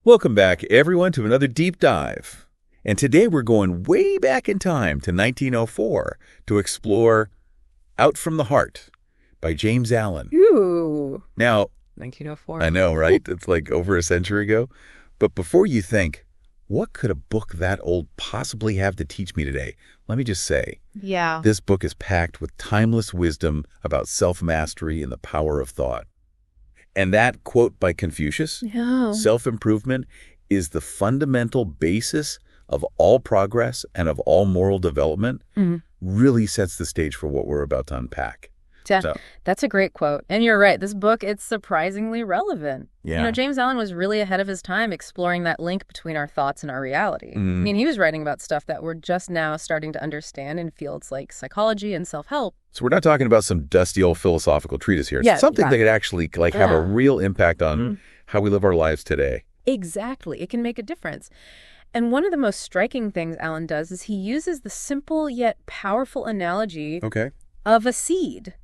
Welcome back, everyone, to another deep dive. And today we're going way back in time to 1904 to explore Out from the Heart by James Allen. Ooh. Now, 1904. I know, right? It's like over a century ago. But before you think, what could a book that old possibly have to teach me today? Let me just say, this book is packed with timeless wisdom about self-mastery and the power of thought. And that quote by Confucius, self-improvement is the fundamental basis of all progress and of all moral development, really sets the stage for what we're about to unpack. That's a great quote. And you're right. This book, it's surprisingly relevant. Yeah. James Allen was really ahead of his time exploring that link between our thoughts and our reality. I mean, he was writing about stuff that we're just now starting to understand in fields like psychology and self-help. So we're not talking about some dusty old philosophical treatise here. It's something that could actually have a real impact on how we live our lives today. Exactly. It can make a difference. And one of the most striking things Allen does is he uses the simple yet powerful analogy of a seed.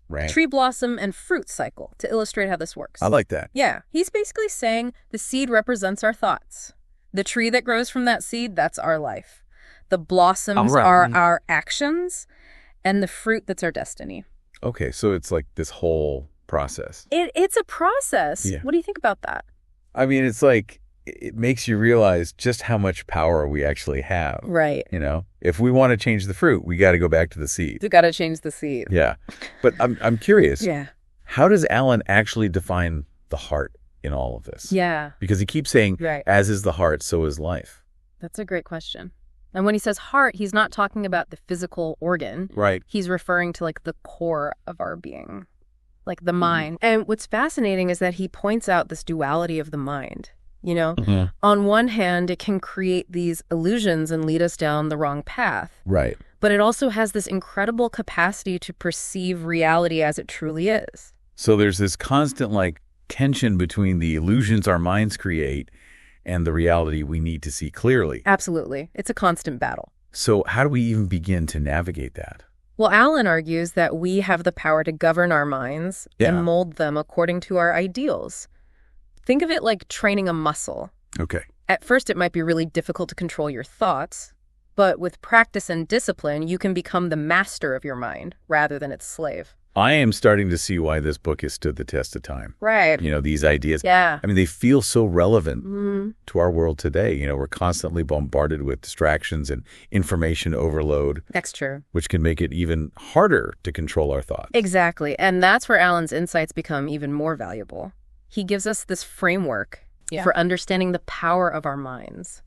Right. Tree blossom and fruit cycle to illustrate how this works. I like that. Yeah. He's basically saying the seed represents our thoughts. The tree that grows from that seed, that's our life. The blossoms are our actions, and the fruit, that's our destiny. Okay, so it's like this whole process. It's a process. Yeah. What do you think about that? I mean, it's like, it makes you realize just how much power we actually have. Right. If we want to change the fruit, we got to go back to the seed. You got to change the seed. Yeah. But I'm curious. Yeah. How does Allen actually define the heart in all of this? Yeah. Because he keeps saying, as is the heart, so is life. That's a great question. And when he says heart, he's not talking about the physical organ. Right. He's referring to like the core of our being, like the mind. And what's fascinating is that he points out this duality of the mind. On one hand, it can create these illusions and lead us down the wrong path. Right. But it also has this incredible capacity to perceive reality as it truly is. So there's this constant tension between the illusions our minds create and the reality we need to see clearly. Absolutely. It's a constant battle. So how do we even begin to navigate that? Well, Allen argues that we have the power to govern our minds and mold them according to our ideals. Think of it like training a muscle. Okay. At first, it might be really difficult to control your thoughts, but with practice and discipline, you can become the master of your mind rather than its slave. I am starting to see why this book has stood the test of time. Right. These ideas. Yeah. I mean, they feel so relevant to our world today. We're constantly bombarded with distractions and information overload. That's true. Which can make it even harder to control our thoughts. Exactly. And that's where Allen's insights become even more valuable. He gives us this framework for understanding the power of our minds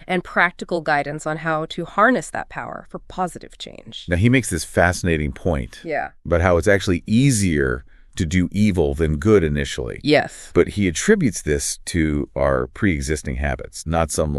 and practical guidance on how to harness that power for positive change. Now, he makes this fascinating point about how it's actually easier to do evil than good initially. Yes. But he attributes this to our pre-existing habits, not some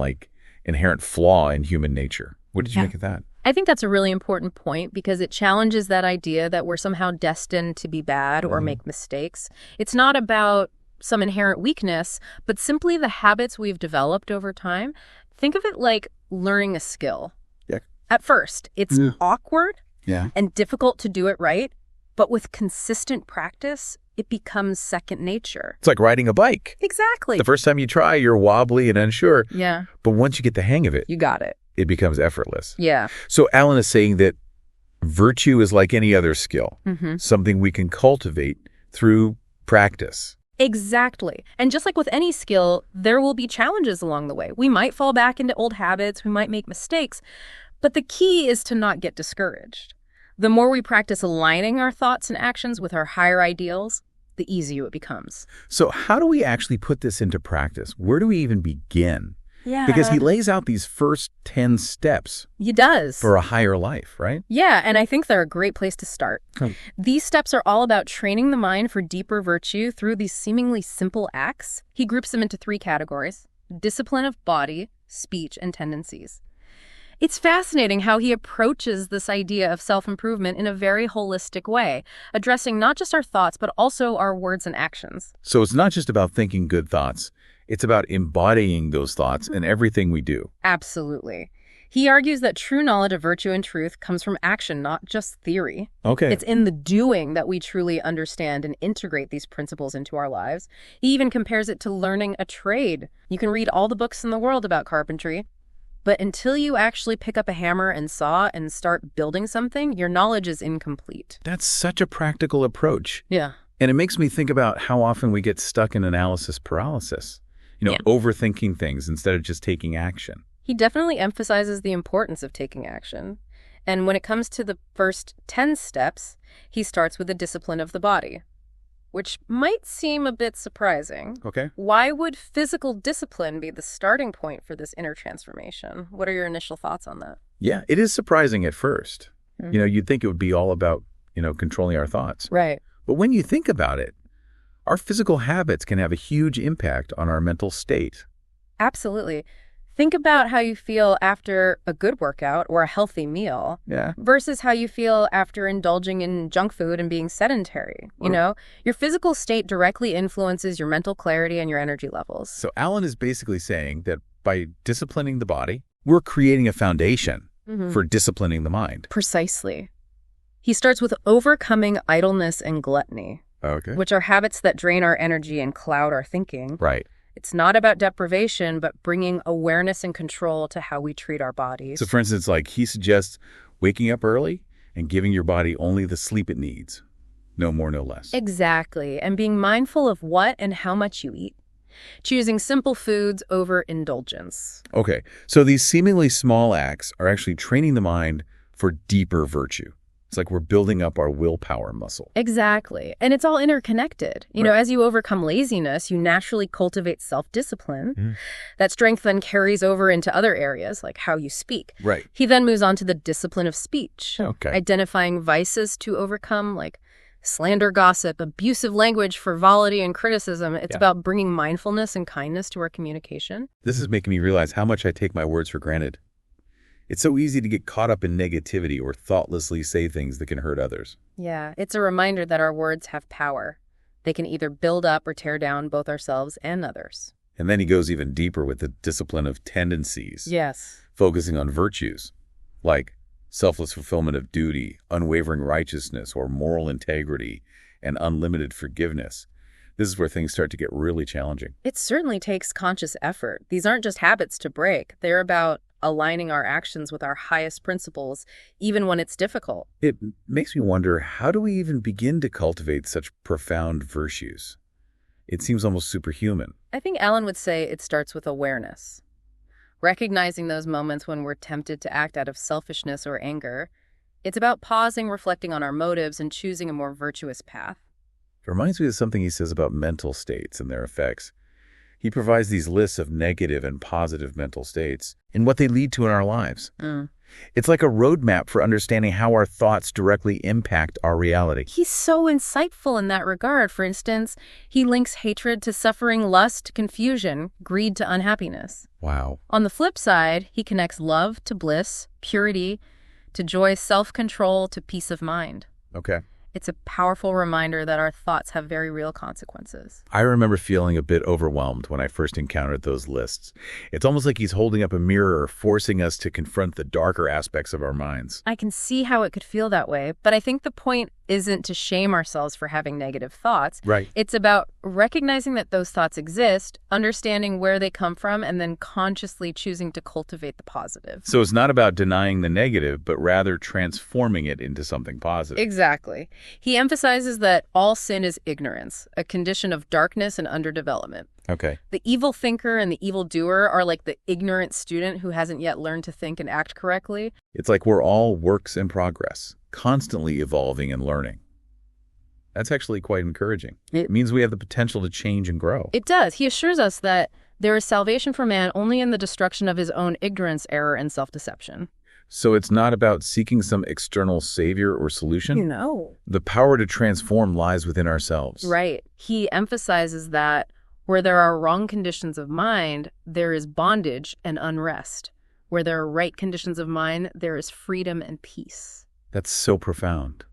inherent flaw in human nature. What did you make of that? I think that's a really important point because it challenges that idea that we're somehow destined to be bad or make mistakes. It's not about some inherent weakness, but simply the habits we've developed over time. Think of it like learning a skill. Yeah. At first, it's awkward and difficult to do it right, but with consistent practice, it becomes second nature. It's like riding a bike. Exactly. The first time you try, you're wobbly and unsure. Yeah. But once you get the hang of it, you got it. It becomes effortless. Yeah. So Allen is saying that virtue is like any other skill, something we can cultivate through practice. Exactly. And just like with any skill, there will be challenges along the way. We might fall back into old habits, we might make mistakes, but the key is to not get discouraged. The more we practice aligning our thoughts and actions with our higher ideals, the easier it becomes. So how do we actually put this into practice? Where do we even begin? Yeah. Because he lays out these first 10 steps. He does. For a higher life, right? Yeah, and I think they're a great place to start. These steps are all about training the mind for deeper virtue through these seemingly simple acts. He groups them into 3 categories: discipline of body, speech, and tendencies. It's fascinating how he approaches this idea of self-improvement in a very holistic way, addressing not just our thoughts, but also our words and actions. So it's not just about thinking good thoughts. It's about embodying those thoughts in everything we do. Absolutely. He argues that true knowledge of virtue and truth comes from action, not just theory. Okay. It's in the doing that we truly understand and integrate these principles into our lives. He even compares it to learning a trade. You can read all the books in the world about carpentry, but until you actually pick up a hammer and saw and start building something, your knowledge is incomplete. That's such a practical approach. Yeah. And it makes me think about how often we get stuck in analysis paralysis, overthinking things instead of just taking action. He definitely emphasizes the importance of taking action. And when it comes to the first 10 steps, he starts with the discipline of the body, which might seem a bit surprising. Okay. Why would physical discipline be the starting point for this inner transformation? What are your initial thoughts on that? Yeah, it is surprising at first. Mm-hmm. You'd think it would be all about, controlling our thoughts. Right. But when you think about it, our physical habits can have a huge impact on our mental state. Absolutely. Think about how you feel after a good workout or a healthy meal versus how you feel after indulging in junk food and being sedentary. Your physical state directly influences your mental clarity and your energy levels. So Alan is basically saying that by disciplining the body, we're creating a foundation for disciplining the mind. Precisely. He starts with overcoming idleness and gluttony, which are habits that drain our energy and cloud our thinking. Right. It's not about deprivation, but bringing awareness and control to how we treat our bodies. So for instance, he suggests waking up early and giving your body only the sleep it needs. No more, no less. Exactly. And being mindful of what and how much you eat. Choosing simple foods over indulgence. Okay. So these seemingly small acts are actually training the mind for deeper virtue. It's like we're building up our willpower muscle. Exactly. And it's all interconnected. As you overcome laziness, you naturally cultivate self-discipline. Mm-hmm. That strength then carries over into other areas, like how you speak. Right. He then moves on to the discipline of speech. Okay. Identifying vices to overcome, like slander, gossip, abusive language, frivolity, and criticism. It's about bringing mindfulness and kindness to our communication. This is making me realize how much I take my words for granted. It's so easy to get caught up in negativity or thoughtlessly say things that can hurt others. Yeah, it's a reminder that our words have power. They can either build up or tear down both ourselves and others. And then he goes even deeper with the discipline of tendencies. Yes. Focusing on virtues, like selfless fulfillment of duty, unwavering righteousness or moral integrity, and unlimited forgiveness. This is where things start to get really challenging. It certainly takes conscious effort. These aren't just habits to break. They're about aligning our actions with our highest principles, even when it's difficult. It makes me wonder, how do we even begin to cultivate such profound virtues? It seems almost superhuman. I think Alan would say it starts with awareness. Recognizing those moments when we're tempted to act out of selfishness or anger. It's about pausing, reflecting on our motives, and choosing a more virtuous path. It reminds me of something he says about mental states and their effects. He provides these lists of negative and positive mental states and what they lead to in our lives. It's like a roadmap for understanding how our thoughts directly impact our reality. He's so insightful in that regard. For instance, he links hatred to suffering, lust to confusion, greed to unhappiness. Wow. On the flip side, he connects love to bliss, purity to joy, self-control to peace of mind. Okay. It's a powerful reminder that our thoughts have very real consequences. I remember feeling a bit overwhelmed when I first encountered those lists. It's almost like he's holding up a mirror, forcing us to confront the darker aspects of our minds. I can see how it could feel that way, but I think the point isn't to shame ourselves for having negative thoughts. Right. It's about recognizing that those thoughts exist, understanding where they come from, and then consciously choosing to cultivate the positive. So it's not about denying the negative, but rather transforming it into something positive. Exactly. He emphasizes that all sin is ignorance, a condition of darkness and underdevelopment. Okay. The evil thinker and the evil doer are like the ignorant student who hasn't yet learned to think and act correctly. It's like we're all works in progress, constantly evolving and learning. That's actually quite encouraging. It means we have the potential to change and grow. It does. He assures us that there is salvation for man only in the destruction of his own ignorance, error, and self-deception. So it's not about seeking some external savior or solution? No. The power to transform lies within ourselves. Right. He emphasizes that where there are wrong conditions of mind, there is bondage and unrest. Where there are right conditions of mind, there is freedom and peace. That's so profound.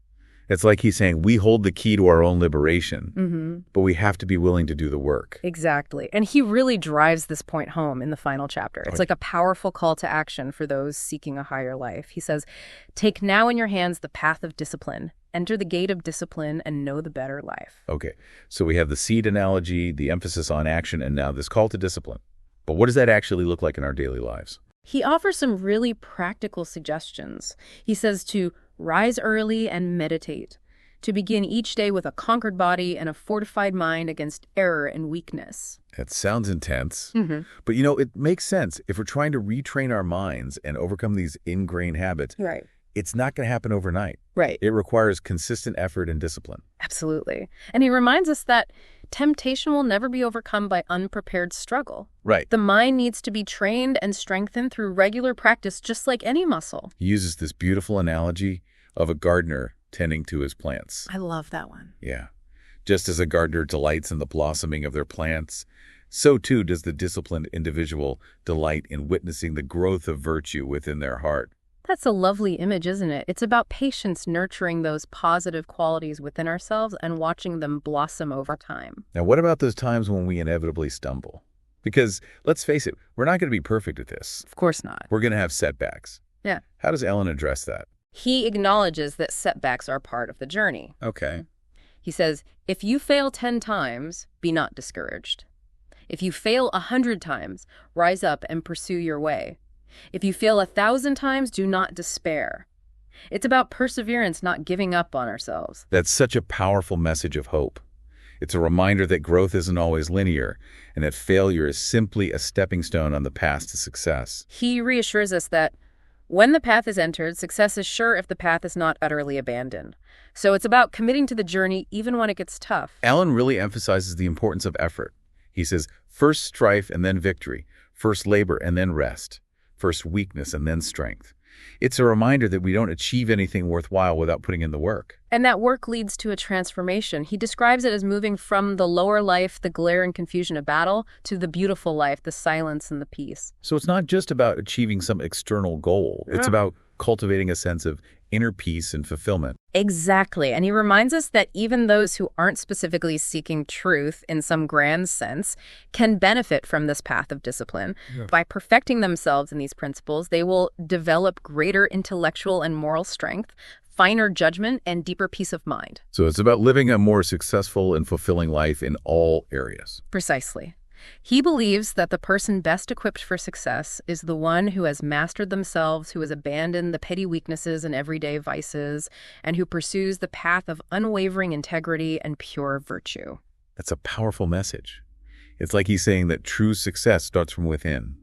It's like he's saying we hold the key to our own liberation, but we have to be willing to do the work. Exactly. And he really drives this point home in the final chapter. It's like a powerful call to action for those seeking a higher life. He says, "Take now in your hands the path of discipline. Enter the gate of discipline and know the better life." Okay, so we have the seed analogy, the emphasis on action, and now this call to discipline. But what does that actually look like in our daily lives? He offers some really practical suggestions. He says to rise early and meditate, to begin each day with a conquered body and a fortified mind against error and weakness. That sounds intense, but it makes sense. If we're trying to retrain our minds and overcome these ingrained habits, Right. It's not going to happen overnight. Right. It requires consistent effort and discipline. Absolutely. And he reminds us that temptation will never be overcome by unprepared struggle. Right. The mind needs to be trained and strengthened through regular practice, just like any muscle. He uses this beautiful analogy of a gardener tending to his plants. I love that one. Yeah. Just as a gardener delights in the blossoming of their plants, so too does the disciplined individual delight in witnessing the growth of virtue within their heart. That's a lovely image, isn't it? It's about patience nurturing those positive qualities within ourselves and watching them blossom over time. Now, what about those times when we inevitably stumble? Because, let's face it, we're not going to be perfect at this. Of course not. We're going to have setbacks. Yeah. How does Ellen address that? He acknowledges that setbacks are part of the journey. Okay. He says, if you fail 10 times, be not discouraged. If you fail 100 times, rise up and pursue your way. If you fail 1,000 times, do not despair. It's about perseverance, not giving up on ourselves. That's such a powerful message of hope. It's a reminder that growth isn't always linear and that failure is simply a stepping stone on the path to success. He reassures us that when the path is entered, success is sure if the path is not utterly abandoned. So it's about committing to the journey even when it gets tough. Allen really emphasizes the importance of effort. He says, first strife and then victory, first labor and then rest. First weakness and then strength. It's a reminder that we don't achieve anything worthwhile without putting in the work. And that work leads to a transformation. He describes it as moving from the lower life, the glare and confusion of battle, to the beautiful life, the silence and the peace. So it's not just about achieving some external goal. It's about cultivating a sense of inner peace and fulfillment. Exactly. And he reminds us that even those who aren't specifically seeking truth in some grand sense can benefit from this path of discipline. Yeah. By perfecting themselves in these principles, they will develop greater intellectual and moral strength, finer judgment, and deeper peace of mind. So it's about living a more successful and fulfilling life in all areas. Precisely. He believes that the person best equipped for success is the one who has mastered themselves, who has abandoned the petty weaknesses and everyday vices, and who pursues the path of unwavering integrity and pure virtue. That's a powerful message. It's like he's saying that true success starts from within.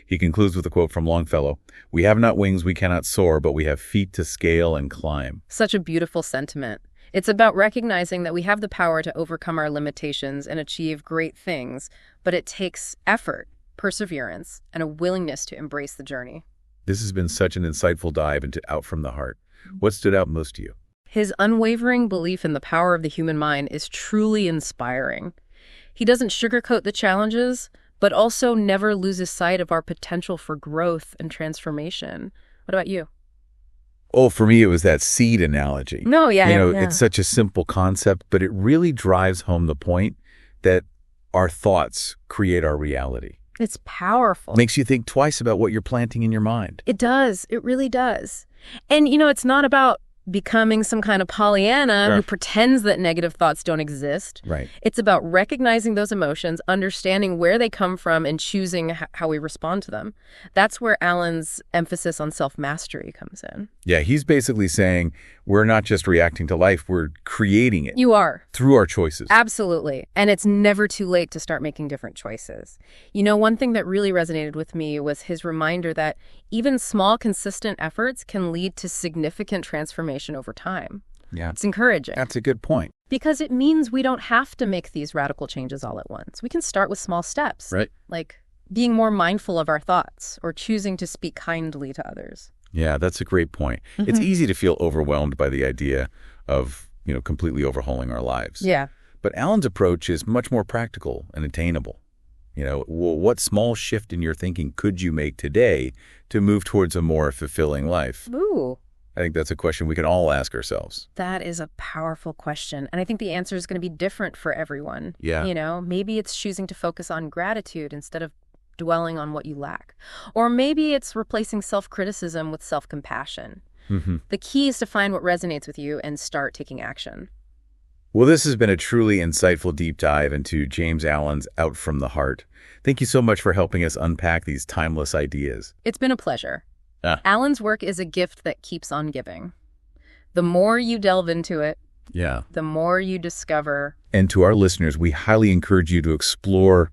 He concludes with a quote from Longfellow, "We have not wings, we cannot soar, but we have feet to scale and climb." Such a beautiful sentiment. It's about recognizing that we have the power to overcome our limitations and achieve great things, but it takes effort, perseverance, and a willingness to embrace the journey. This has been such an insightful dive into Out from the Heart. What stood out most to you? His unwavering belief in the power of the human mind is truly inspiring. He doesn't sugarcoat the challenges, but also never loses sight of our potential for growth and transformation. What about you? Oh, for me, it was that seed analogy. No, yeah. It's such a simple concept, but it really drives home the point that our thoughts create our reality. It's powerful. Makes you think twice about what you're planting in your mind. It does. It really does. And, it's not about becoming some kind of Pollyanna who pretends that negative thoughts don't exist. Right. It's about recognizing those emotions, understanding where they come from, and choosing how we respond to them. That's where Allen's emphasis on self-mastery comes in. Yeah, he's basically saying we're not just reacting to life, we're creating it. You are. Through our choices. Absolutely. And it's never too late to start making different choices. One thing that really resonated with me was his reminder that even small, consistent efforts can lead to significant transformation over time. Yeah. It's encouraging. That's a good point. Because it means we don't have to make these radical changes all at once. We can start with small steps. Right. Like being more mindful of our thoughts or choosing to speak kindly to others. Yeah, that's a great point. Mm-hmm. It's easy to feel overwhelmed by the idea of, completely overhauling our lives. Yeah. But Allen's approach is much more practical and attainable. What small shift in your thinking could you make today to move towards a more fulfilling life? Ooh. I think that's a question we can all ask ourselves. That is a powerful question. And I think the answer is going to be different for everyone. Yeah. Maybe it's choosing to focus on gratitude instead of dwelling on what you lack. Or maybe it's replacing self-criticism with self-compassion. The key is to find what resonates with you and start taking action. Well, this has been a truly insightful deep dive into James Allen's Out from the Heart. Thank you so much for helping us unpack these timeless ideas. It's been a pleasure. Allen's work is a gift that keeps on giving. The more you delve into it, the more you discover. And to our listeners, we highly encourage you to explore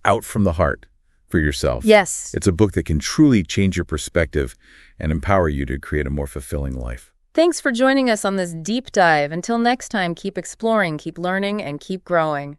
Out from the Heart for yourself. Yes. It's a book that can truly change your perspective and empower you to create a more fulfilling life. Thanks for joining us on this deep dive. Until next time, keep exploring, keep learning, and keep growing.